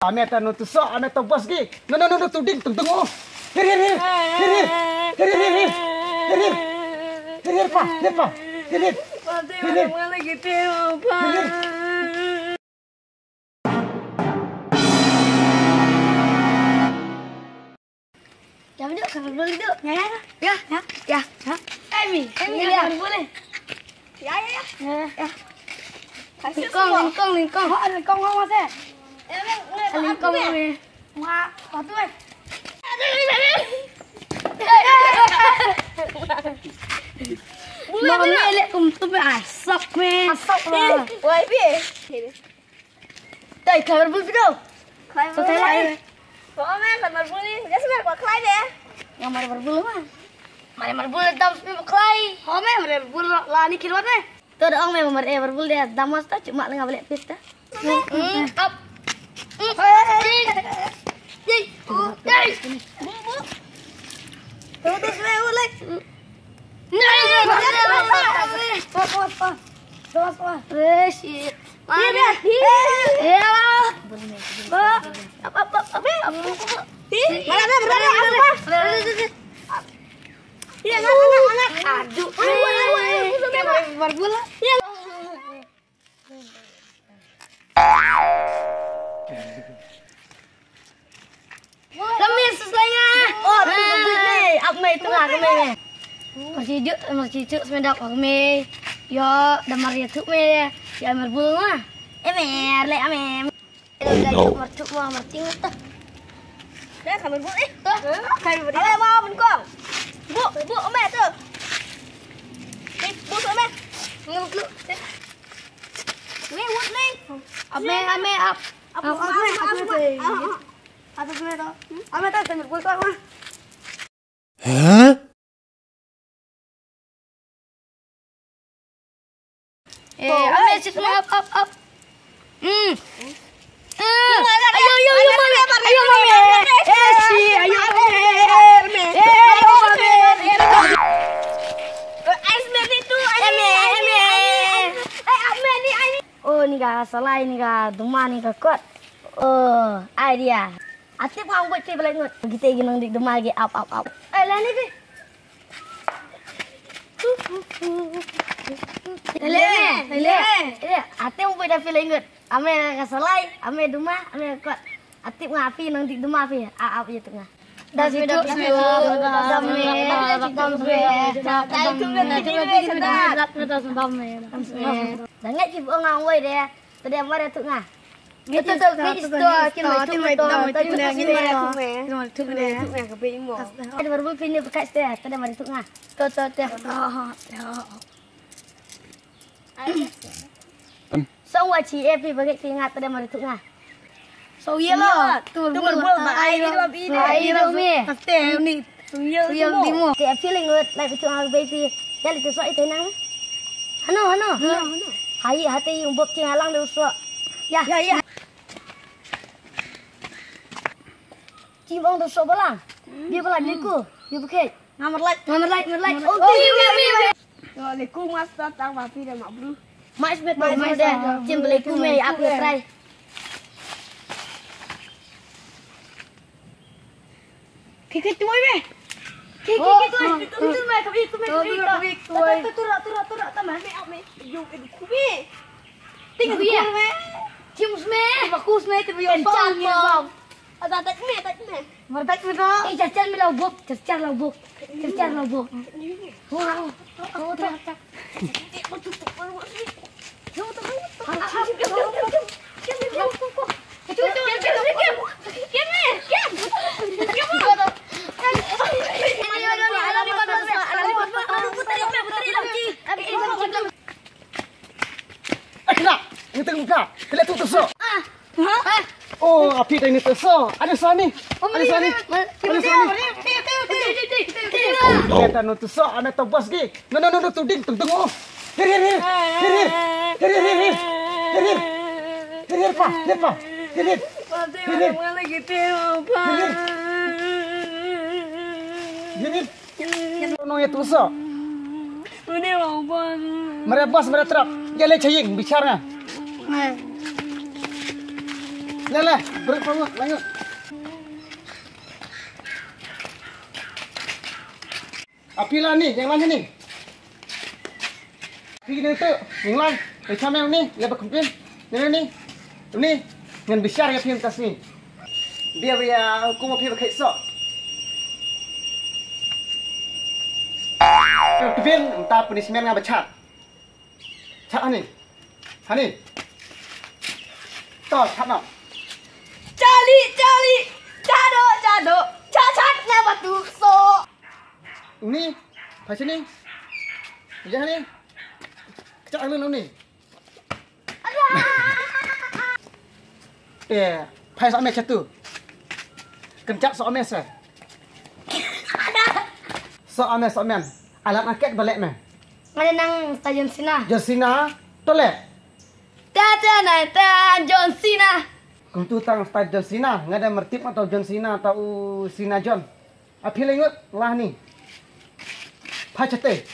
Ane ta no tu so, ane ta bos gi. No tu ding tung tung. Here. Pa. Here. Mau lagi teo, Pa. Jangan duduk, kamar boleh duduk. Ya. Emi, ya. Boleh. Ya. Nyngkong. Nyngkong apa sih? Nyngkong ni. Mak, patu eh. Mau ni lek tu asap me. Wai bi. Đây, kamar boleh duduk. Khai mai. Có mấy phần mặt vui đi, cái xem quả khai nè. Yang mari berbulu mah. Mari berbulu dam semua berkelai. Có mấy mari berbulu lah ni kirwat ni. Tu ada orang memang mari berbulu dia damas tu cuma dengan balik pista. Up. Tu semua ulai. Shit. Ya. Apa? Iya, anak. Aduh. Kayak berbulu. Iya. Kami sesuainya. Oh, ni. Apa mai tengah kami ni. Masih juk semendak kami. Yo, damar ya tu me. Ya berbulu mah. Emer, lek amer. Mercuk mah merting tu. Đây khả mình bút đi. Thầy vào đi. Đây mau mình con. Bút mẹ tu. Đi bút sữa mẹ. Ngâm lự. Mẹ bút đi. Ame. Apa tu đó. Ame tu thầy mình bút con. Hả? Ame sit up. Ayo. Oh, ni kah salah ni kah demam ni kah kuat. Oh, idea. Atip kau buat cip lagi ngut. Kita ingin nang demam lagi up. Lah ni ke? Lele. Atip buat dah feel lagi ngut. Ame kah salah, ame demam, ame kuat. Atip ngapi nang di demam api. Up je tengah. Dah sudah Jangan cip orang wei dia. Tadi amar tu ngah. Gitu tu Ada baru pindah bekas dia. Tadi amar tu ngah. Tu. Semua CFP bagi ingat tadi amar tu ngah. So iya lah. Tu berbulu air ni. Pasti ni. Iya limo. Dia feeling good like itu ang baby. Jadi tu so itu nang. Hano. Hai hati yung bob cing alang du so. Ya. Cimong du so balang. Dia balang liku. Dia buket. Ngamar like. Oh, Yo liku mas datang papi dah mak bro. mais dah. Cim beliku me aku try. Kiki tuai me. Kiki tuai. Itu me kami. Turak tamah me up me. Yo kubi. Tinggal dia. Cim me. Bagus me tu yo. Kencang mo. Ada tak me. Martak me ko. Cacar me laubuk. Wow. Oh, tak. Khynnah, ni tengok muka. Kelak tu so. Oh, api dah ni tu so. Ada so ni. Kita no tu so, ane ta bos gi. No tu ding tung tung. Here. Pa. Here. Mau lagi teo, Pa. Here. No ya tu so. Ini apa? Mereka bos, mereka truk. Dia le caying bicara. Lah, berat banget, lanjut. Apilah ni, yang lain ni. Api ni tu, yang lain. Macam yang ni, dia berkumpul. Ni. Ngan besar ya film tas ni. Biar aku mau pergi ke sok. Kevin, entah punishment ngah bercat. Cat ni. Toh, cat nak. Cali. Cado. Cat ngah batu so. Ini, pasal ni. Jangan ni. Cat angin ni. Pai sok mes tu. Kencak sok mes. Sok mes. Alat raket balik meh. Ada nang stadion Sina. Josina, tolek. John Cena. Kung tu tang stadion Sina, ngada mertip atau John Cena atau Sina John. Api lengut lah ni. Pai cete.